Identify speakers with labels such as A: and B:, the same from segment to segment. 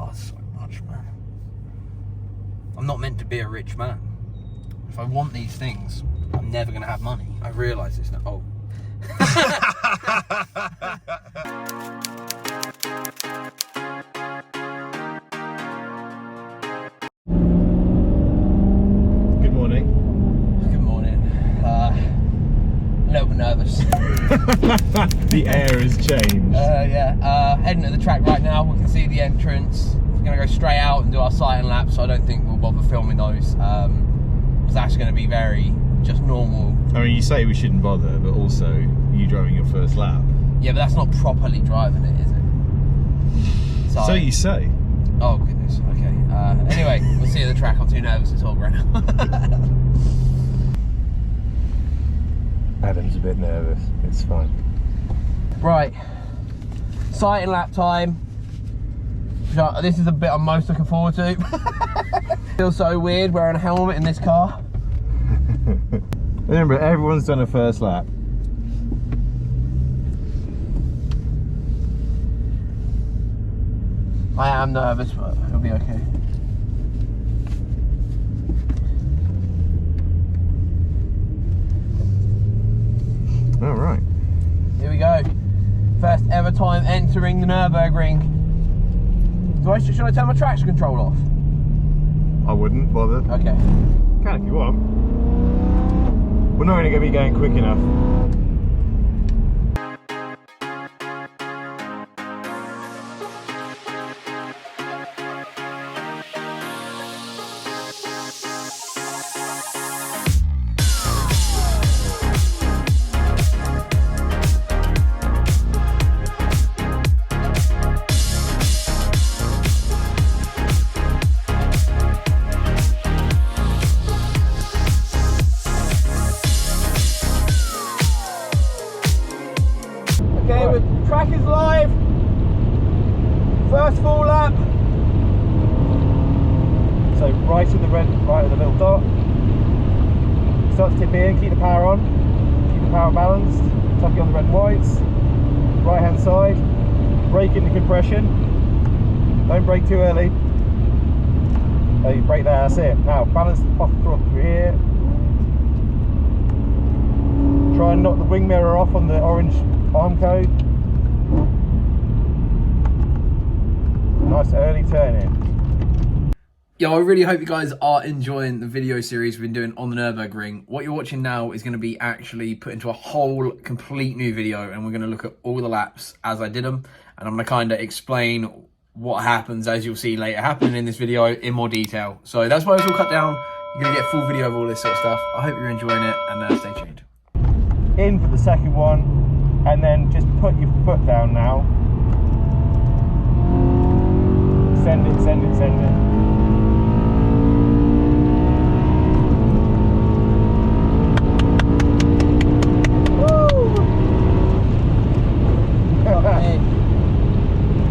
A: cars so much, man. I'm not meant to be a rich man. If I want these things, I'm never going to have money. I realise this now. Oh.
B: Good morning.
A: Good morning. A little bit nervous.
B: The air has changed.
A: Yeah. Heading to the track right now. We can see the entrance. We're going to go straight out and do our sight and laps. So I don't think we'll bother filming those. Because that's going to be very just normal.
B: I mean, you say we shouldn't bother, but also you driving your first lap.
A: Yeah, but that's not properly driving it, is it?
B: So you say.
A: Oh goodness. Okay. Anyway, we'll see you at the track. I'm too nervous to talk right now.
B: Adam's a bit nervous. It's fine.
A: Right. Sight and lap time. This is the bit I'm most looking forward to. Feels so weird wearing a helmet in this car.
B: Remember, everyone's done a first lap.
A: I am nervous, but it'll be okay.
B: All right.
A: Here we go. First ever time entering the Nurburgring. Should I turn my traction control off?
B: I wouldn't bother.
A: Okay.
B: Can if you want. We're not going to be going quick enough.
A: Track is live. First full lap.
B: So right at the little dot. Start to tip in, keep the power on, keep the power balanced, tuck it on the red and whites. Right hand side, brake into compression. Don't brake too early. Oh, you brake there, that's it. Now balance off through here. Try and knock the wing mirror off on the orange arm code. Nice early turn in.
A: Yo, I really hope you guys are enjoying the video series we've been doing on the Nurburgring. What you're watching now is going to be actually put into a whole complete new video, and we're going to look at all the laps as I did them, and I'm going to kind of explain what happens, as you'll see later, happening in this video in more detail. So that's why it's all cut down. You're going to get a full video of all this sort of stuff. I hope you're enjoying it, and stay tuned.
B: In for the second one, and then just put your foot down now. Send it, send it, send it. Woo!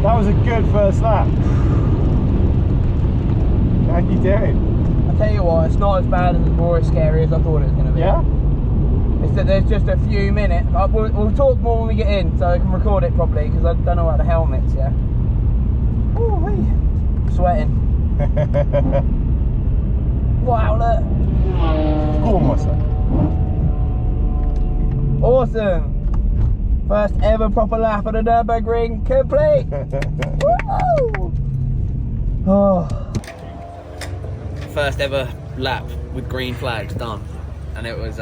B: That was a good first lap. How you doing?
A: I tell you what, it's not as bad or as scary as I thought it was going to be.
B: Yeah?
A: It's that there's just a few minutes. We'll talk more when we get in, so I can record it properly, because I don't know about the helmets, yeah. Ooh-wee. Sweating. Wow, look.
B: Go on, my son.
A: Awesome. First ever proper lap at the Nurburgring complete. Woo! Oh. First ever lap with green flags done, and it was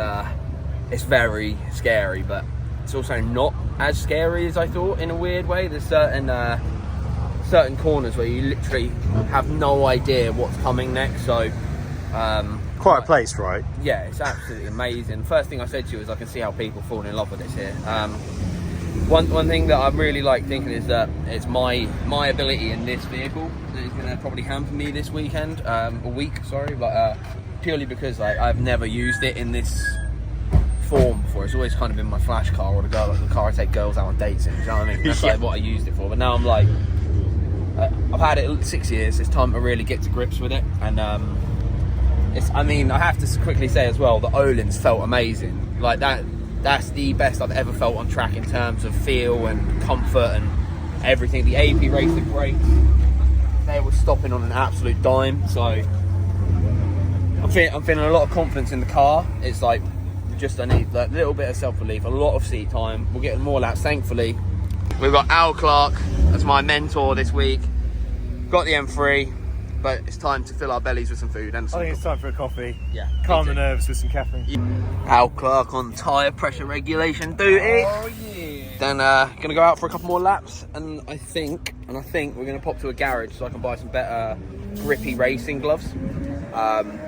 A: it's very scary, but it's also not as scary as I thought in a weird way. There's certain corners where you literally have no idea what's coming next, so
B: Quite a place, right?
A: yeah, it's absolutely amazing. First thing I said to you is I can see how people fall in love with this here. One thing that I'm really thinking is that it's my ability in this vehicle that is going to probably hamper me this weekend, but purely because I've never used it in this form before. It's always kind of been my flash car, or the car I take girls out on dates in, do you know what I mean? That's like what I used it for, but now I'm like, I've had it 6 years. It's time to really get to grips with it, and I have to quickly say as well, the Öhlins felt amazing. Like that's the best I've ever felt on track in terms of feel and comfort and everything. The AP racing brakes, they were stopping on an absolute dime. So I'm feeling a lot of confidence in the car. It's like just I need that little bit of self-relief, a lot of seat time. We're getting more laps, thankfully. We've got Al Clark as my mentor this week. Got the M3, but it's time to fill our bellies with some food. And some
B: I think it's time for a coffee.
A: Yeah.
B: Calm the nerves with some caffeine.
A: Al Clark on tyre pressure regulation duty.
B: Oh yeah.
A: Then gonna go out for a couple more laps, and I think we're gonna pop to a garage so I can buy some better grippy racing gloves.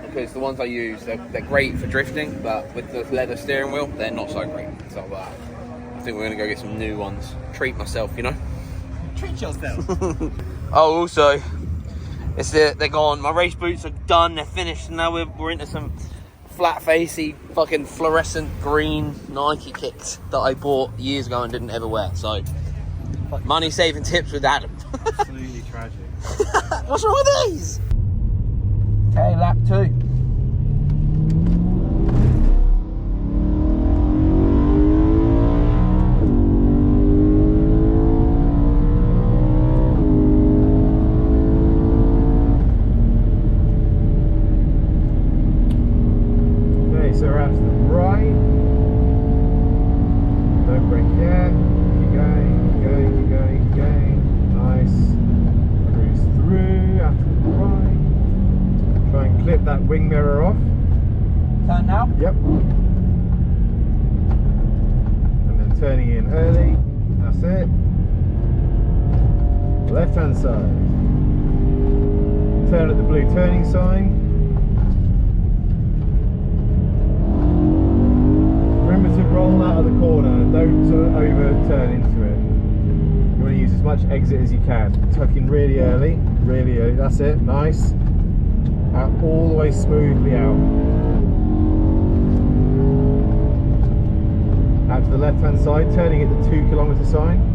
A: Because the ones I use, they're great for drifting, but with the leather steering wheel, they're not so great. So I think we're gonna go get some new ones. Treat myself, you know.
B: Treat yourself.
A: Oh, also, they're gone. My race boots are done. They're finished. Now we're into some flat facey, fucking fluorescent green Nike kicks that I bought years ago and didn't ever wear. So, money saving tips with Adam.
B: Absolutely tragic.
A: What's wrong with these? Okay, lap 2.
B: So we're out to the right. Don't brake yet. Keep going, keep going, keep going, keep going. Nice. Cruise through, out to the right. Try and clip that wing mirror off.
A: Turn now?
B: Yep. And then turning in early. That's it. Left hand side. Turn at the blue turning sign. Remember to roll out of the corner, don't sort of overturn into it. You want to use as much exit as you can. Tuck in really early, that's it, nice. Out all the way smoothly out. Out to the left hand side, turning at the 2 kilometre sign.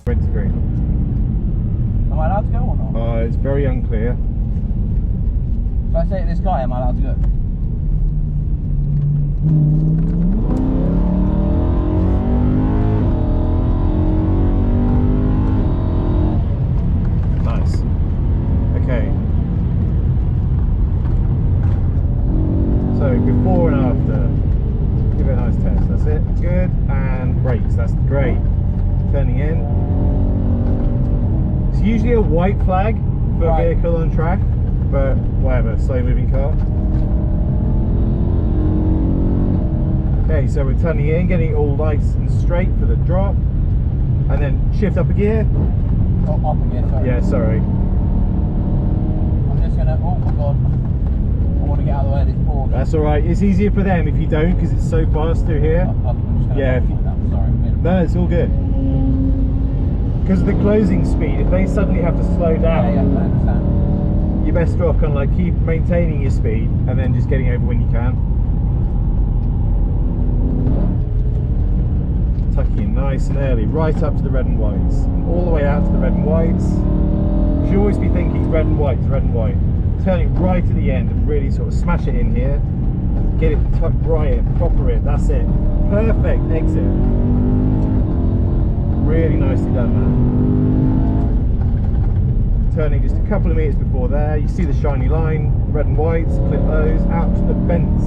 B: Wintergreen.
A: Am I allowed to go or not?
B: It's very unclear.
A: If I say to this guy, am I allowed to go?
B: Nice. Okay. So before and after. Give it a nice test. That's it. Good. And brakes. That's great. Turning in. It's usually a white flag for a vehicle on track, but whatever, slow moving car. Okay, so we're turning in, getting it all nice and straight for the drop, and then shift up a gear.
A: Oh, up again, sorry.
B: Yeah, sorry.
A: I'm just gonna, oh my god, I want to get out of the way of this board.
B: That's alright, it's easier for them if you don't, because it's so fast through here.
A: I'm just gonna
B: Yeah, if you,
A: sorry.
B: no, it's all good. Because of the closing speed, if they suddenly have to slow down,
A: Yeah, I understand.
B: you're best off kind of like keep maintaining your speed and then just getting over when you can. Tucking in nice and early, right up to the red and whites, all the way out to the red and whites. You should always be thinking red and white, red and white. Turning right to the end and really sort of smash it in here. Get it tucked right in, proper it, that's it. Perfect exit. Really nicely done, man. Turning just a couple of meters before there, you see the shiny line, red and whites, clip those, out to the fence.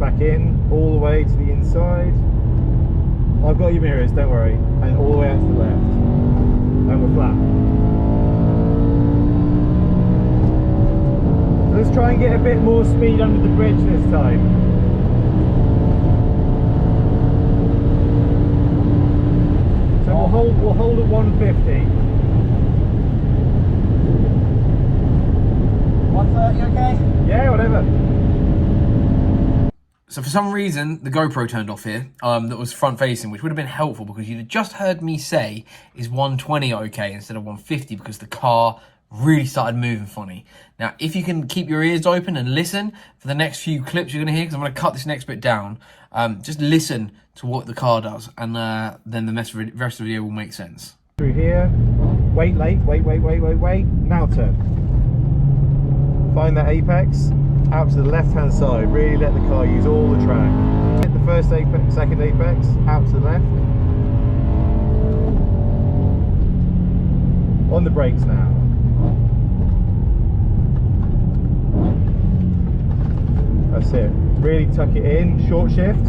B: Back in, all the way to the inside. I've got your mirrors, don't worry. And all the way out to the left. And we're flat. Let's try and get a bit more speed under the bridge this time. So we'll hold at 150.
A: 130, okay?
B: Yeah, whatever.
A: So for some reason, the GoPro turned off here, that was front facing, which would have been helpful because you'd have just heard me say, is 120 okay instead of 150, because the car really started moving funny. Now, if you can keep your ears open and listen for the next few clips you're going to hear, because I'm going to cut this next bit down, just listen to what the car does, and then the rest of the video will make sense.
B: Through here, wait, now turn. Find that apex, out to the left-hand side, really let the car use all the track. Hit the first apex, second apex, out to the left. On the brakes now. That's it. Really tuck it in, short shift.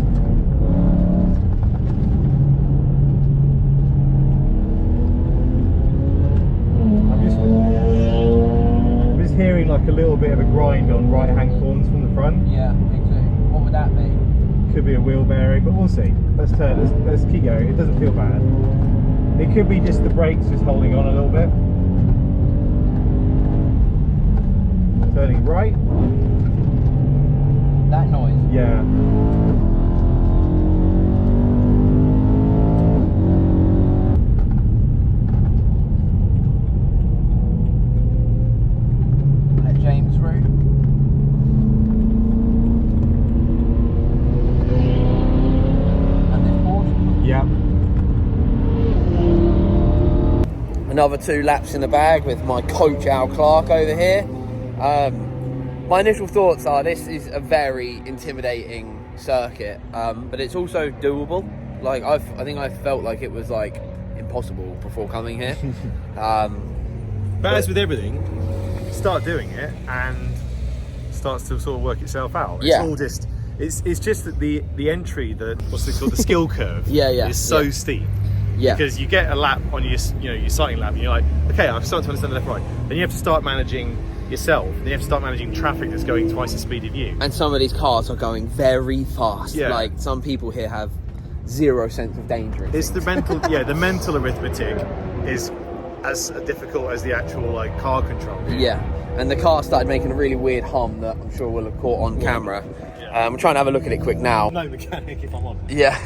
B: I'm just hearing like a little bit of a grind on right-hand corners from the front.
A: Yeah, me too. What would that be?
B: Could be a wheel bearing, but we'll see. Let's turn. Let's keep going. It doesn't feel bad. It could be just the brakes just holding on a little bit. Turning right.
A: That noise?
B: Yeah.
A: Let James through. And this Porsche?
B: Yeah.
A: Another 2 laps in the bag with my coach Al Clark over here. My initial thoughts are this is a very intimidating circuit, but it's also doable. Like I think I felt like it was like impossible before coming here.
B: But as with everything, you start doing it and it starts to sort of work itself out. It's all just it's just that the entry, what's it called, the skill curve, is so steep. Yeah. Because you get a lap on your your sighting lap and you're like, okay, I'm starting to understand the left right. Then you have to start managing yourself. Then you have to start managing traffic that's going twice the speed of you.
A: And some of these cars are going very fast.
B: Yeah.
A: Like some people here have zero sense of danger.
B: It's the mental, the mental arithmetic is as difficult as the actual like car control.
A: Yeah. And the car started making a really weird hum that I'm sure we'll have caught on camera.
B: Yeah.
A: We're trying to have a look at it quick now.
B: No mechanic, if I'm honest.
A: Yeah.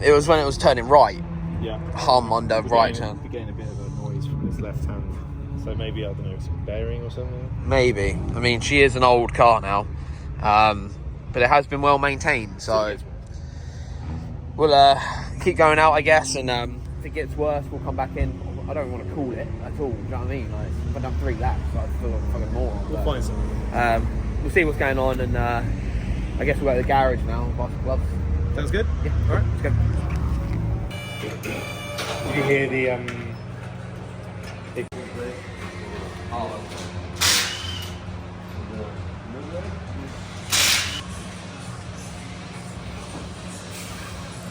A: It was when it was turning right.
B: Yeah.
A: Hum under right turn.
B: We're getting a bit of a noise from this left hand. So maybe, I don't know, some bearing or something?
A: Maybe. I mean, she is an old car now. But it has been well maintained. So we'll keep going out, I guess. And if it gets worse, we'll come back in. I don't want to call it at all. Do you know what I mean? Like, I've done 3 laps. So I feel like a fucking moron.
B: We'll find something.
A: We'll see what's going on. And I guess we'll go to the garage now and buy some gloves.
B: Sounds good?
A: Yeah.
B: Alright,
A: let's go.
B: Did you hear the
A: I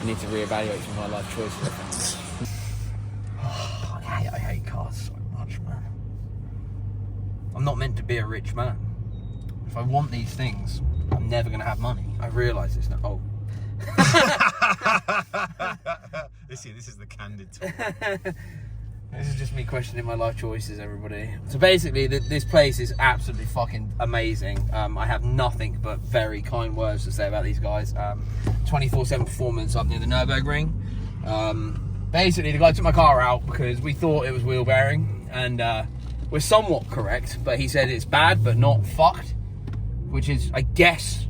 A: need to reevaluate some of my life choices. I hate cars so much, man. I'm not meant to be a rich man. If I want these things, I'm never going to have money. I realise this now. Oh.
B: This is the candid talk.
A: This is just me questioning my life choices, everybody. So basically, this place is absolutely fucking amazing. I have nothing but very kind words to say about these guys. 24/7 performance up near the Nurburgring. Basically, the guy took my car out because we thought it was wheel bearing, and we're somewhat correct, but he said it's bad but not fucked, which is, I guess,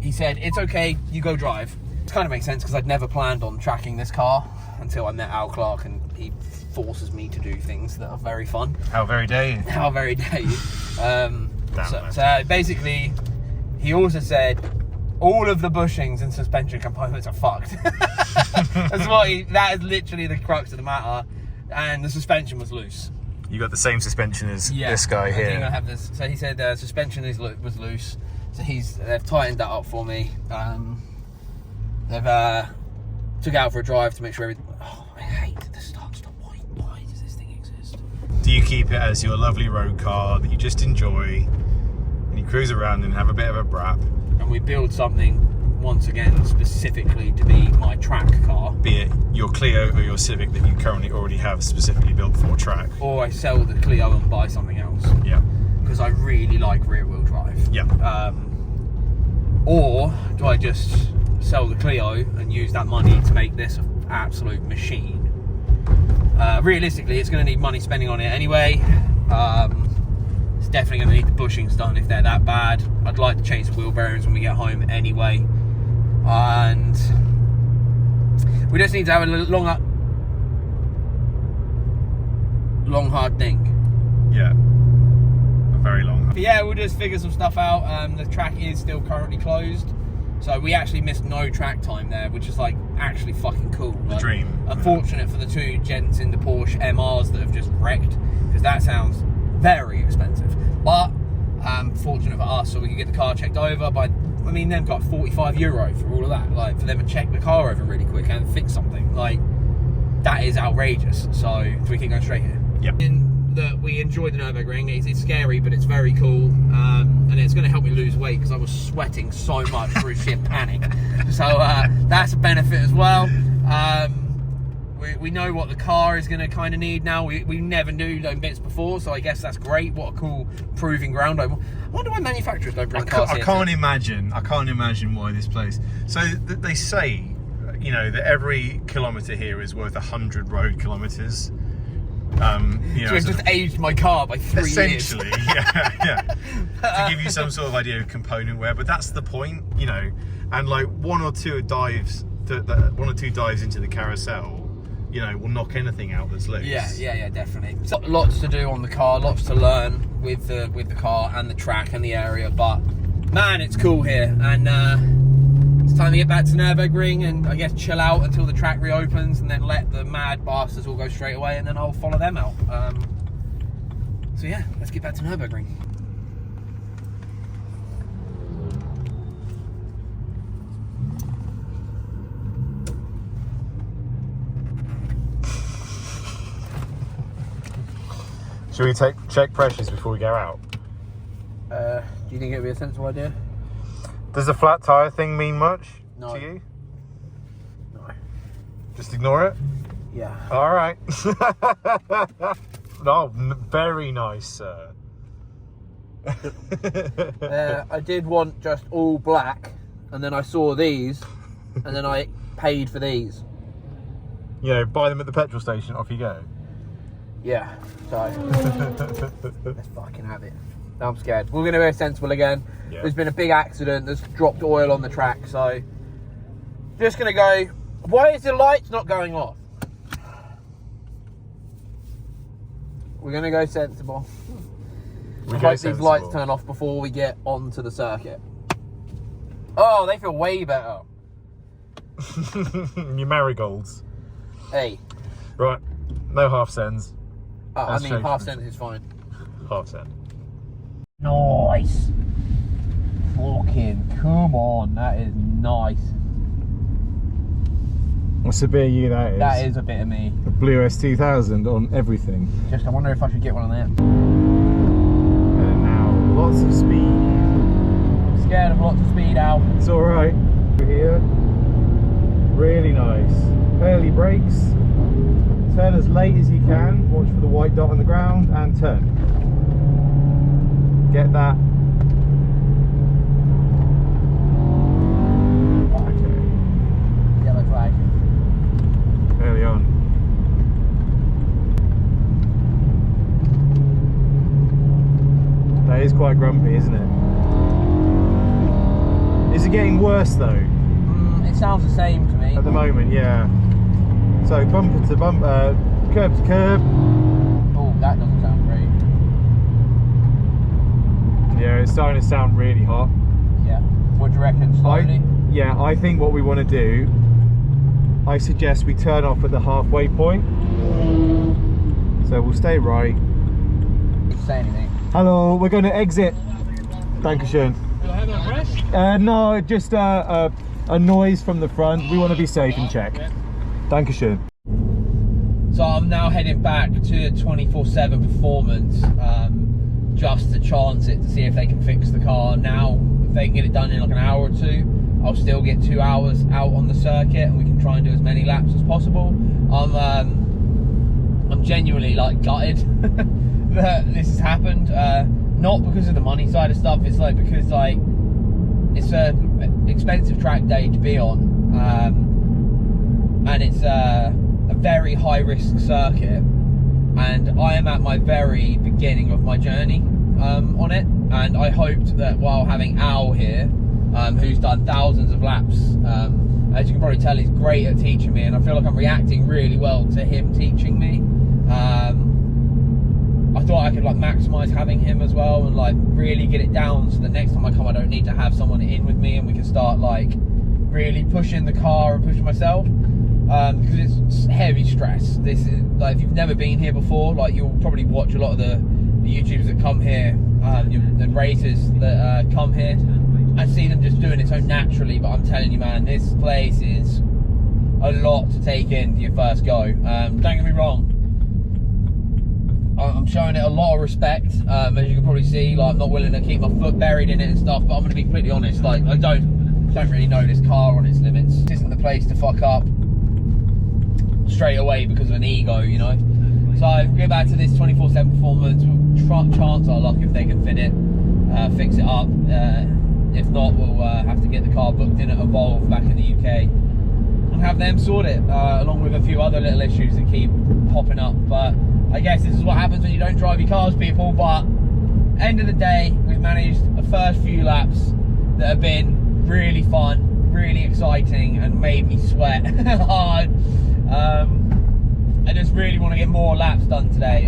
A: he said, it's okay, you go drive. It kind of makes sense because I'd never planned on tracking this car until I met Al Clark, and he forces me to do things that are very fun.
B: How very dare you?
A: How very dare you? So basically, he also said all of the bushings and suspension components are fucked. That is literally the crux of the matter. And the suspension was loose.
B: You got the same suspension as this guy here.
A: I think I have this. So he said the suspension was loose. So they've tightened that up for me. They've took it out for a drive to make sure everything. Oh, I hate the start-stop. Why does this thing exist?
B: Do you keep it as your lovely road car that you just enjoy, and you cruise around and have a bit of a brap?
A: And we build something once again specifically to be my track car.
B: Be it your Clio or your Civic that you currently already have specifically built for track.
A: Or I sell the Clio and buy something else.
B: Yeah.
A: Because I really like rear-wheel drive.
B: Yeah.
A: or do I just sell the Clio and use that money to make this an absolute machine? Realistically, it's going to need money spending on it anyway. It's definitely going to need the bushings done if they're that bad. I'd like to change the wheel bearings when we get home anyway. And we just need to have a long hard think.
B: Yeah, a very long.
A: But yeah, we'll just figure some stuff out. The track is still currently closed, so we actually missed no track time there, which is like actually fucking cool.
B: The dream.
A: Unfortunate for the two gents in the Porsche MRs that have just wrecked, because that sounds very expensive. But fortunate for us, so we can get the car checked over by. I mean, they've got €45 for all of that. Like, for them to check the car over really quick and fix something, like, that is outrageous. So, do we keep going straight here?
B: Yep.
A: That we enjoyed the Nurburgring. It's scary, but it's very cool, and it's going to help me lose weight because I was sweating so much through sheer panic. So that's a benefit as well. We know what the car is going to kind of need now. We never knew those bits before, so I guess that's great. What a cool proving ground. I wonder why manufacturers don't bring cars here.
B: I can't imagine why this place. So they say, you know, that every kilometre here is worth 100 road kilometres. You know,
A: so I've just aged my car by 3 years.
B: Essentially, yeah. To give you some sort of idea of component wear, but that's the point, you know. And like one or two dives into the carousel, you know, will knock anything out that's loose.
A: Yeah, definitely. So, lots to do on the car, lots to learn with the car and the track and the area, but man, it's cool here, and it's time to get back to Nurburgring and I guess chill out until the track reopens, and then let the mad bastards all go straight away, and then I'll follow them out. So yeah, let's get back to Nurburgring.
B: Should we check pressures before we go out?
A: Do you think it would be a sensible idea?
B: Does the flat tyre thing mean much
A: No.
B: to you?
A: No.
B: Just ignore it?
A: Yeah.
B: All right. Oh, very nice, sir.
A: I did want just all black, and then I saw these, and then I paid for these.
B: You know, buy them at the petrol station, off you go.
A: Yeah, so let's fucking have it. I'm scared. We're going to be sensible again. Yeah. There's been a big accident. There's dropped oil on the track, so just going to go. Why is the lights not going off? We're going to go sensible. I hope these lights turn off before we get onto the circuit. Oh, they feel way better.
B: Your marigolds.
A: Hey.
B: Right, no half cents.
A: I mean, half cent is fine.
B: Half cent.
A: Nice. Fucking come on, that is nice.
B: What's a bit of you that is?
A: That is a bit of me.
B: A blue S2000 on everything.
A: Just, I wonder if I should get one of them.
B: And now, lots of speed.
A: Scared of lots of speed, Al.
B: It's alright. Here. Really nice. Early brakes. Turn as late as you can. Watch for the white dot on the ground and turn. Get that.
A: Okay. Yellow flag.
B: Early on. That is quite grumpy, isn't it? Is it getting worse though?
A: It sounds the same to me.
B: At the moment, yeah. So bumper to bumper, curb to curb.
A: Oh, that doesn't sound great.
B: Yeah, it's starting to sound really hot.
A: Yeah. What do you reckon? Slowly?
B: I think what we want to do, I suggest we turn off at the halfway point. So we'll stay right.
A: Didn't say anything.
B: Hello, we're going to exit. Dankeschön.
A: Do I have a rest?
B: No, just a noise from the front. We want to be safe and check.
A: Yeah.
B: Dankeschön.
A: So I'm now heading back to 24/7 Performance, just to chance it to see if they can fix the car. Now, if they can get it done in like an hour or two, I'll still get 2 hours out on the circuit, and we can try and do as many laps as possible. I'm genuinely like gutted that this has happened. Not because of the money side of stuff. It's like because like it's a expensive track day to be on, and it's a very high risk circuit, and I am at my very beginning of my journey on it, and I hoped that while having Al here, who's done thousands of laps, as you can probably tell, he's great at teaching me, and I feel like I'm reacting really well to him teaching me. I thought I could like maximise having him as well, and like really get it down so that next time I come I don't need to have someone in with me, and we can start like really pushing the car and pushing myself, because it's heavy stress. This is like, if you've never been here before, like you'll probably watch a lot of the YouTubers that come here, the racers that come here, and see them just doing it so naturally, but I'm telling you, man, this place is a lot to take in for your first go. Don't get me wrong, I'm showing it a lot of respect, as you can probably see. Like, I'm not willing to keep my foot buried in it and stuff, but I'm going to be completely honest, like I don't really know this car on its limits. This isn't the place to fuck up straight away because of an ego, you know. So go back to this 24/7 performance. We'll chance our luck if they can fit it, fix it up. If not, we'll have to get the car booked in at Evolve back in the UK and have them sort it, along with a few other little issues that keep popping up. But I guess this is what happens when you don't drive your cars, people. But end of the day, we've managed the first few laps that have been really fun, really exciting, and made me sweat hard. I just really want to get more laps done today.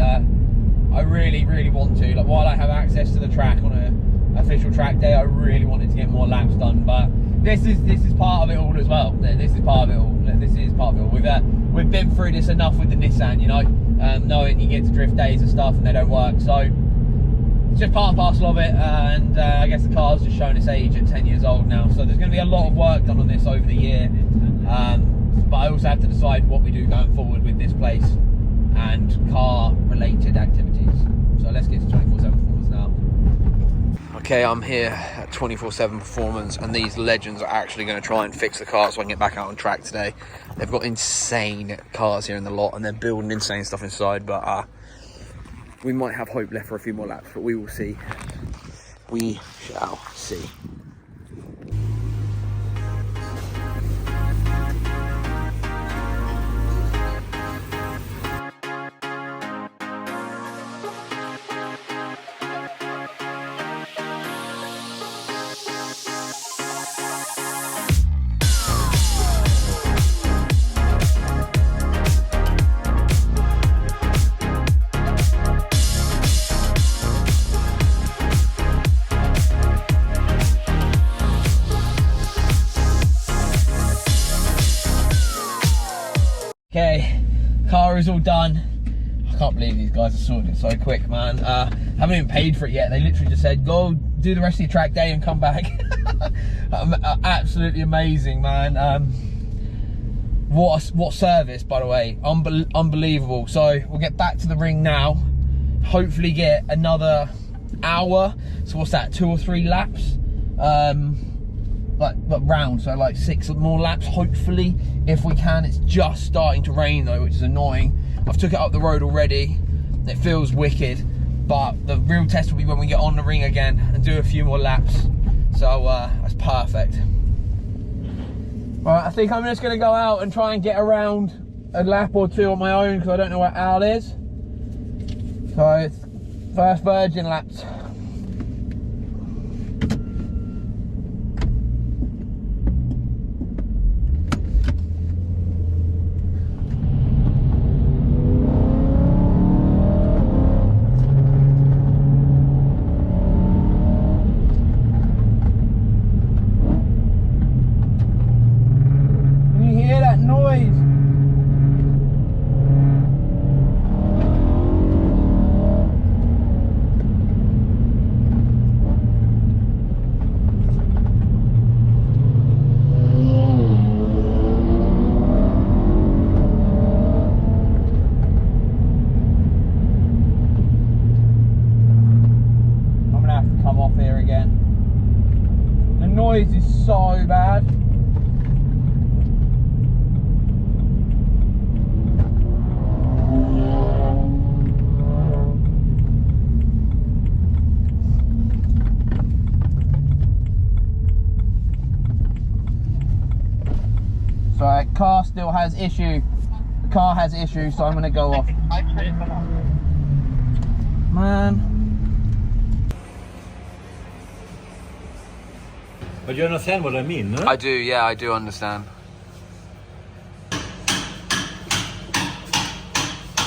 A: I really want to. Like, while I have access to the track on a official track day, I really wanted to get more laps done. But this is part of it all as well. This is part of it all. This is part of it all. We've been through this enough with the Nissan, you know, knowing you get to drift days and stuff and they don't work. So it's just part and parcel of it. And I guess the car's just showing its age at 10 years old now. So there's going to be a lot of work done on this over the year. But I also have to decide what we do going forward with this place and car related activities. So let's get to 24/7 performance now. Okay, I'm here at 24/7 performance, and these legends are actually going to try and fix the car so I can get back out on track today. They've got insane cars here in the lot, and they're building insane stuff inside, but we might have hope left for a few more laps, but we will see. We shall see. Okay, car is all done. I can't believe these guys are sorting it so quick, man. Haven't even paid for it yet. They literally just said, go do the rest of your track day and come back. Absolutely amazing, man. What service, by the way. Unbelievable. So we'll get back to the ring now. Hopefully get another hour. So what's that, 2 or 3 laps? Like round, so like 6 more laps hopefully, if we can. It's just starting to rain though, which is annoying. I've took it up the road already. It feels wicked, but the real test will be when we get on the ring again and do a few more laps. So that's perfect. Right, I think I'm just gonna go out and try and get around a lap or 2 on my own, because I don't know where Al is. So it's first virgin laps. car still has issue. The car has issues, so I'm going to go off. Man.
C: But you understand what I mean, no?
A: I do, yeah, I do understand.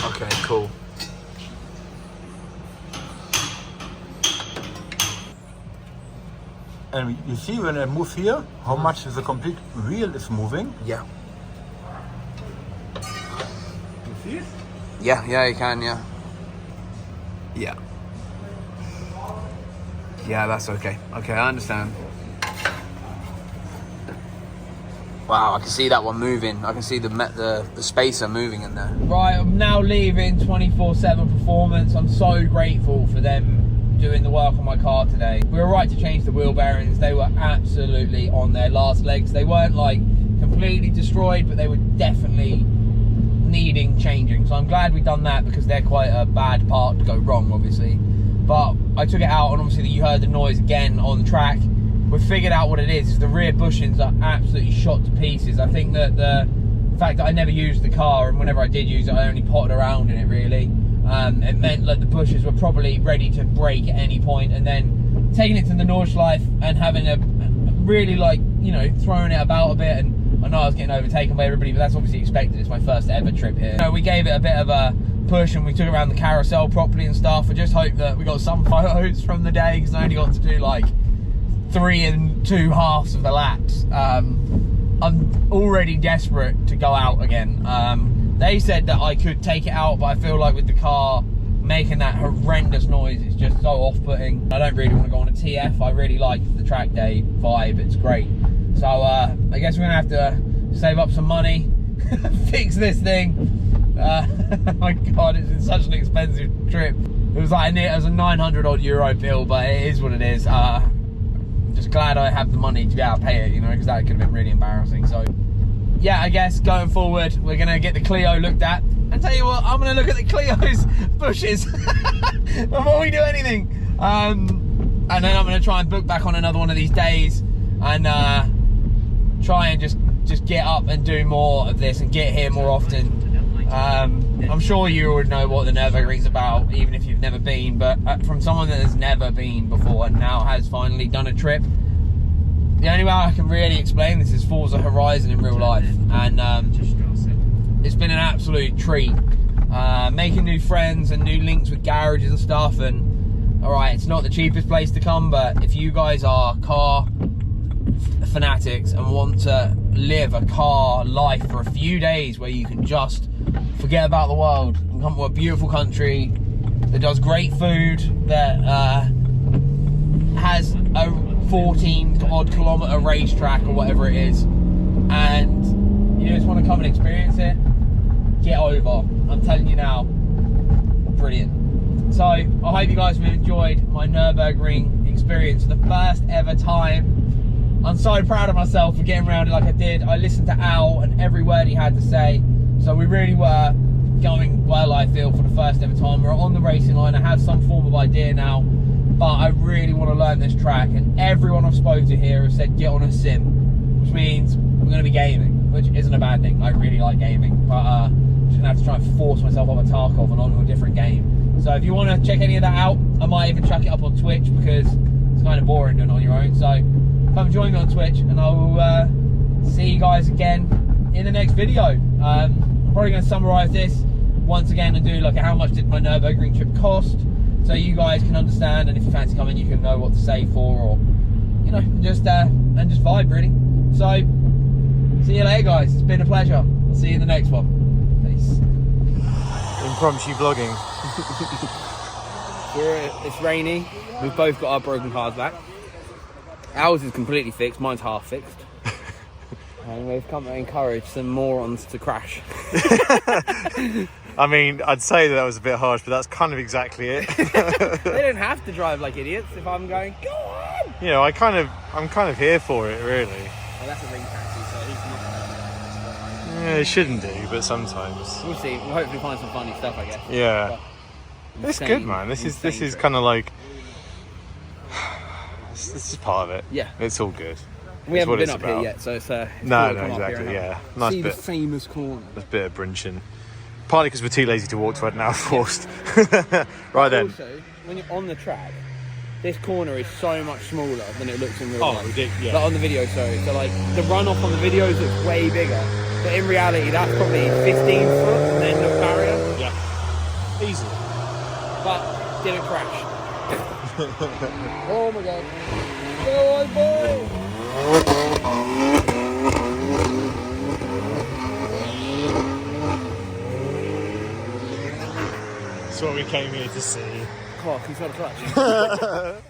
A: Okay, cool.
C: And you see when I move here, how much the complete wheel is moving?
A: Yeah.
C: You see it?
A: Yeah, yeah, you can, yeah. Yeah. Yeah, that's okay. Okay, I understand. Wow, I can see that one moving. I can see the spacer moving in there. Right, I'm now leaving 24/7 Performance. I'm so grateful for them doing the work on my car today. We were right to change the wheel bearings. They were absolutely on their last legs. They weren't like completely destroyed, but they were definitely needing changing. So I'm glad we've done that because they're quite a bad part to go wrong, obviously. But I took it out, and obviously you heard the noise again on the track. We figured out what it is. The rear bushings are absolutely shot to pieces. I think that the fact that I never used the car, and whenever I did use it, I only potted around in it really. It meant that the bushes were probably ready to break at any point, and then taking it to the Nordschleife and having a really, like, you know, throwing it about a bit. And I know I was getting overtaken by everybody, but that's obviously expected. It's my first ever trip here. So we gave it a bit of a push, and we took it around the carousel properly and stuff. I just hope that we got some photos from the day, because I only got to do like 3 2/2 of the laps. I'm already desperate to go out again. They said that I could take it out, but I feel like with the car making that horrendous noise, it's just so off-putting. I don't really want to go on a TF. I really like the track day vibe. It's great. So I guess we're gonna have to save up some money, fix this thing. Oh my God, it's been such an expensive trip. It was like it was a 900 odd euro bill, but it is what it is. Just glad I have the money to be able to pay it, you know, because that could have been really embarrassing. So yeah, I guess going forward, we're gonna get the Clio looked at. And tell you what, I'm gonna look at the Clio's bushes before we do anything. And then I'm gonna try and book back on another one of these days, and try and just get up and do more of this and get here more often. I'm sure you already know what the Nurburgring's about, even if you've never been, but from someone that has never been before and now has finally done a trip, the only way I can really explain this is Forza Horizon in real life. And it's been an absolute treat. Making new friends and new links with garages and stuff. And alright, it's not the cheapest place to come, but if you guys are car fanatics and want to live a car life for a few days where you can just forget about the world and come to a beautiful country that does great food, that has a 14 odd kilometer racetrack or whatever it is, and you just want to come and experience it, get over. I'm telling you now, brilliant. So I hope you guys have enjoyed my Nurburgring experience for the first ever time. I'm so proud of myself for getting around it like I did. I listened to Al and every word he had to say. So we really were going well, I feel, for the first ever time. We're on the racing line. I have some form of idea now, but I really want to learn this track. And everyone I've spoken to here has said get on a sim, which means we're going to be gaming, which isn't a bad thing. I really like gaming, but I'm just going to have to try and force myself off of Tarkov and onto a different game. So if you want to check any of that out, I might even chuck it up on Twitch, because it's kind of boring doing it on your own. So come join me on Twitch, and I will see you guys again in the next video. I'm probably going to summarise this once again and do like how much did my Nurburgring trip cost, so you guys can understand, and if you fancy coming, you can know what to save for, or you know, just vibe really. So see you later, guys. It's been a pleasure. I'll see you in the next one. Peace.
B: Impromptu vlogging.
A: It's rainy. We've both got our broken cars back. Ours is completely fixed, mine's half fixed. And we've come to encourage some morons to crash.
B: I mean, I'd say that was a bit harsh, but that's kind of exactly it.
A: They don't have to drive like idiots if I'm going, go on!
B: You know, I'm kind of here for it, really.
A: Well, that's a ring taxi, so he's not.
B: Yeah, it shouldn't do, but sometimes.
A: We'll see. We'll hopefully find some funny stuff, I guess.
B: Yeah. It's good, man. This is kind of like... This is part of it.
A: Yeah.
B: It's all good.
A: We haven't
D: what
A: been
D: it's
A: up here
D: about.
A: yet, so it's
D: No,
A: cool to come up here
D: exactly.
A: and
D: Yeah, nice
A: see
D: bit.
A: the famous corner.
D: There's a bit of brunching. Partly because we're too lazy to walk to it now, forced. Right then.
A: Also, when you're on the track, this corner is so much smaller than it looks in real
D: Oh,
A: life.
D: ridiculous. Yeah.
A: Like on the video, sorry. So like the runoff on the videos looks way bigger, but in reality, that's probably 15 foot and then the barrier.
D: Yeah. Easily.
A: But didn't crash. Oh my god. Go on, boy!
D: That's what we came here to see.
A: Oh, can you feel the clutch?